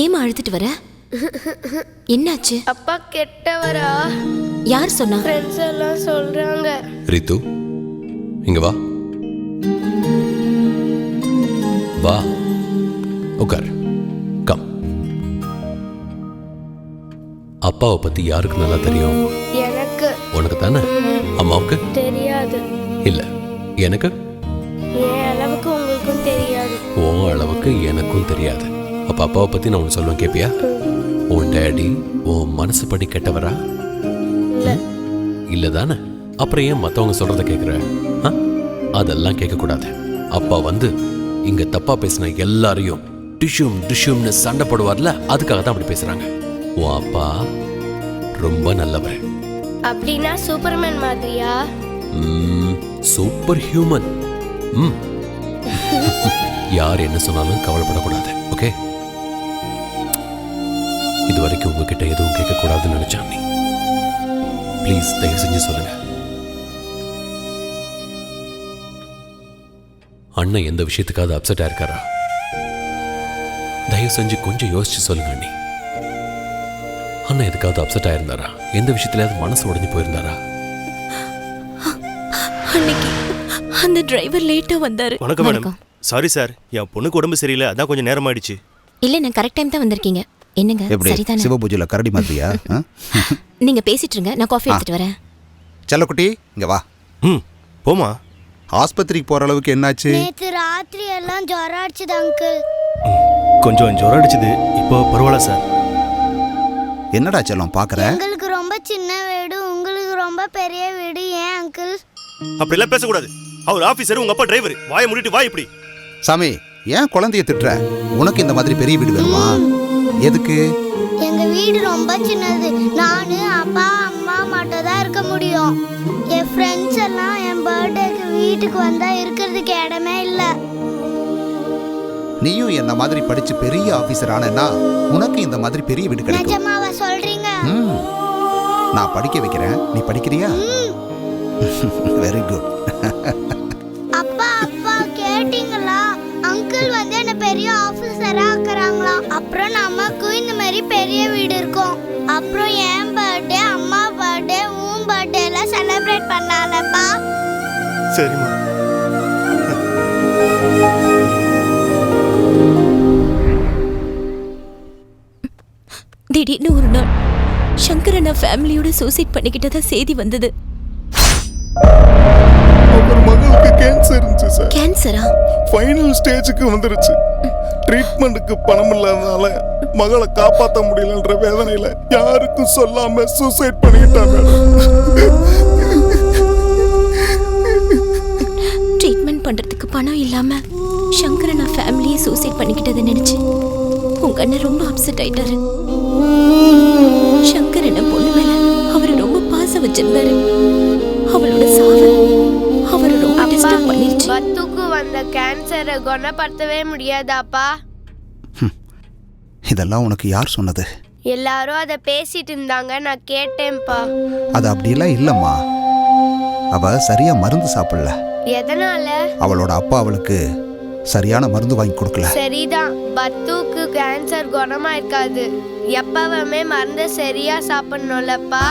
ஏமா அழுதுட்டு வர? என்னாச்சு? அப்பா கெட்டவரா? யார் சொன்னா? ஃப்ரெண்ட்ஸ் எல்லாம் சொல்றாங்க. ரித்து, இங்க வா. வா, உட்கார். கம். அப்பாவை பத்தி யாருக்கு நல்லா தெரியும்? எனக்கு. உனக்கு தானே? அம்மாவுக்கு தெரியாது. இல்ல, எனக்கு. என் அளவுக்கு உங்களுக்கும் தெரியாது. உன் அளவுக்கு எனக்கும் தெரியாது. அப்ப அப்பாவை பத்தி நான் உனக்கு சொல்லுவேன், கேப்பியா? உன் டேடி உன் மனசு படி கெட்டவரா? இல்ல தானே? அப்புறம் ஏன் மத்தவங்க சொல்றத கேக்குற? அதெல்லாம் கேட்க கூடாது. அப்பா வந்து இங்க தப்பா பேசின எல்லாரையும் டிஷ்யூம்னு சண்டை போடுவார்ல, அதுக்காக தான் அப்படி பேசுறாங்க. உன் அப்பா ரொம்ப நல்லவர். அப்படின்னா சூப்பர்மேன் மாதிரியா? Super human. யார் என்ன சொன்னாலும் கவலைப்படக்கூடாது, ஓகே? இது வரைக்கும் உங்ககிட்ட எதுவும் கேட்க கூடாதுன்னு நினைச்சான் நீ. ப்ளீஸ் தயவு செஞ்சு சொல்லுங்க. அண்ணன் எந்த விஷயத்துக்காவது அப்செட்டா இருக்காரா? தயவு செஞ்சு கொஞ்சம் யோசிச்சு சொல்லுங்க அண்ணி. அண்ணன் எதுக்காவது அப்செட் ஆயிருந்தாரா? எந்த விஷயத்திலாவது மனசு உடைஞ்சு போயிருந்தாரா? அன்னைக்கு அந்த டிரைவர் லேட்டா வந்தாரு. வணக்கம் மேடம். சாரி சார், என் பொண்ணுக்கு உடம்பு சரியில்லை, அதான் கொஞ்சம் நேரம் ஆயிடுச்சு. இல்ல, நான் கரெக்ட் டைம் தான் வந்திருக்கீங்க. என்னங்க சரிதானே? சிவபூஜையில கரடி மாதிரியா? நீங்க பேசிட்டு இருங்க, நான் காஃபி எடுத்துட்டு வரேன். செல்லக்குட்டி, இங்க வா. போமா. ஆஸ்பத்திரிக்கு போற அளவுக்கு என்னாச்சு? நேத்து ராத்திரி எல்லாம் ஜுரம் அடிச்சது அங்கிள். கொஞ்சம் ஜுரம் அடிச்சது, இப்போ பரவாயில்ல சார். என்னடா செல்லம் பாக்குற? எங்களுக்கு ரொம்ப சின்ன வீடு, உங்களுக்கு ரொம்ப பெரிய வீடு, ஏன் அங்கிள்? அப்படிலாம் பேசக்கூடாது. அவர் ஆபீசர், உங்க அப்பா டிரைவர். வாயை மூடிட்டு வா. இப்படி சாமி, ஏன் குழந்தைய திட்டுற? உனக்கு இந்த மாதிரி பெரிய வீடு வேணுமா? எதுக்கு? எங்க வீடு ரொம்ப சின்னது. நானு அப்பா அம்மா மட்டும் தான் இருக்க முடியும். என் ஃப்ரெண்ட்ஸ் எல்லாம் என் பர்த்டேக்கு வீட்டுக்கு வந்தா இருக்கிறதுக்கு இடமே இல்ல. நீயும் என்ன மாதிரி படிச்சு பெரிய ஆபீசர் ஆனேன்னா உனக்கு இந்த மாதிரி பெரிய வீடு கிடைக்கும். நிஜமாவா சொல்றீங்க? நான் படிக்க வைக்கிறேன், நீ படிக்கிறியா? Very good. அப்பா அப்பா கேட்டீங்களா? அங்கிள் வந்து என்ன பெரிய ஆபீசரா ஆக்குறாங்களா. அப்புறம் நமக்கு இந்த மாதிரி பெரிய வீடு இருக்கும். அப்புறம் என் பர்த்டே, அம்மா பர்த்டே, உன் பர்த்டே எல்லாம் செலிப்ரேட் பண்ணலாம்ப்பா. சரிம்மா. திடீர்னு ஒரு நாள் சங்கரண்ணா ஃபேமிலியோட சூசைட் பண்ணிக்கிட்டதா செய்தி வந்தது. அவர் மகளுக்கு கேன்சர் இருந்துச்சு சார். கேன்சரா? ஃபைனல் ஸ்டேஜுக்கு வந்துருச்சு. ட்ரீட்மெண்ட்டுக்கு பணம் இல்லாதனால மகளை காப்பாற்ற முடியலன்ற வேதனையில யாருக்கும் சொல்லாம சூசைட் பண்ணிட்டாங்க. ட்ரீட்மெண்ட் பண்றதுக்கு பணம் இல்லாம சங்கரண்ணா ஃபேமிலியை சூசைட் பண்ணிக்கிட்டதை நினைச்சு உங்க அண்ணன் ரொம்ப அப்செட் ஆயிட்டாரு. சங்கரண்ணா பொண்ணு மேல அவரு ரொம்ப பாசம் வச்சிருந்தாரு. அவளோட சாவு அவரை ரொம்ப டிஸ்டர்ப் பண்ணிருச்சு. பத்துக்கு வந்த கேன்சரை குணப்படுத்தவே முடியாதாப்பா? இதெல்லாம் உனக்கு யார் சொன்னது? எல்லாரும் அதை பேசிட்டு இருந்தாங்க, நான் கேட்டேன்ப்பா. அது அப்படியெல்லாம் இல்லம்மா. அவ சரியா மருந்து சாப்பிடல. எதனால? அவளோட அப்பா அவளுக்கு சரியான மருந்து வாங்கி கொடுக்கல. சரிதான், பத்துக்கு கேன்சர் குணமா இருக்காது. எப்பவுமே மருந்து சரியா சாப்பிடணும்லப்பா.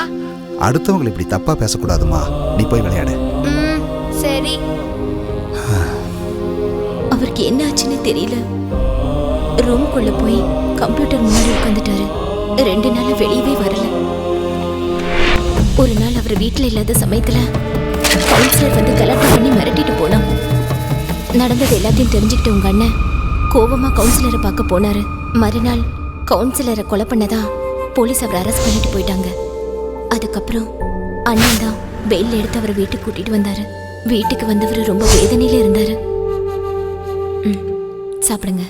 அடுத்தவங்களை இப்படி தப்பா பேசக்கூடாதுமா. நீ போய் விளையாடு. சரி. அவருக்கு என்ன ஆச்சுன்னு தெரியல. ரூம்குள்ள போய் கம்ப்யூட்டர் முன்னாடி உட்காந்துட்டாரு. 2 நாள் வெளியவே வரல. ஒரு நாள் அவர் வீட்டுல இல்லாத சமயத்துல கவுன்சிலர் வந்து கலெக்ட் பண்ணி மிரட்டிட்டு போனான். நடந்தது எல்லாத்தையும் தெரிஞ்சுக்கிட்டு உங்க அண்ணன் கோபமா கவுன்சிலரை பார்க்க போனாரு. மறுநாள் கவுன்சிலரை கொலை பண்ணதா போலீஸ் அவரை அரெஸ்ட் பண்ணிட்டு போயிட்டாங்க. அதுக்கப்புறம் அண்ணன் தான் பெயில் எடுத்து அவரை வீட்டுக்கு கூட்டிட்டு வந்தாரு. வீட்டுக்கு வந்தவர் ரொம்ப வேதனையில இருந்தாரு. சாப்பிடுங்க.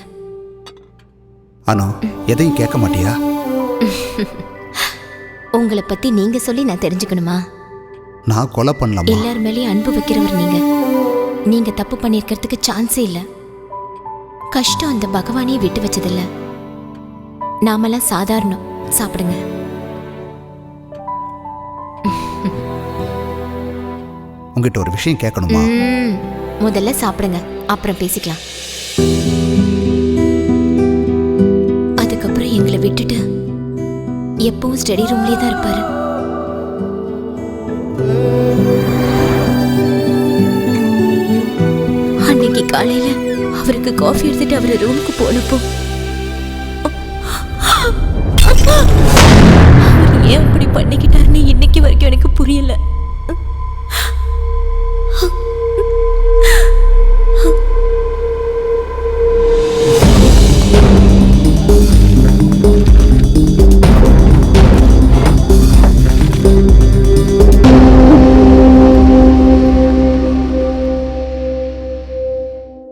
ஆனா எதையும் கேட்க மாட்டியா? உங்களை பத்தி நீங்க சொல்லி நான் தெரிஞ்சுக்கணுமா? நான் கொலை பண்ணலாமா? எல்லார் மேலேயும் அன்பு வைக்கிறவர் நீங்க. நீங்க தப்பு பண்ணிருக்கிறதுக்கு சான்ஸே இல்ல. கஷ்டம் அந்த பகவானையே விட்டு வச்சதில்ல. நாமெல்லாம் சாதாரணம். சாப்பிடுங்க. உங்ககிட்ட ஒரு விஷயம் கேட்கணுமா? முதல்ல சாப்பிடுங்க, அப்புறம் பேசிக்கலாம். விட்டுட்டு எப்பவும் ஸ்டடி ரூம்லயே தான் இருப்பாரு. அன்னைக்கு காலையில அவருக்கு காஃபி எடுத்துட்டு அவர் ரூமுக்கு போனப்போ அவர் ஏன் அப்படி பண்ணிக்கிட்டாருன்னு இன்னைக்கு வரைக்கும் எனக்கு புரியல.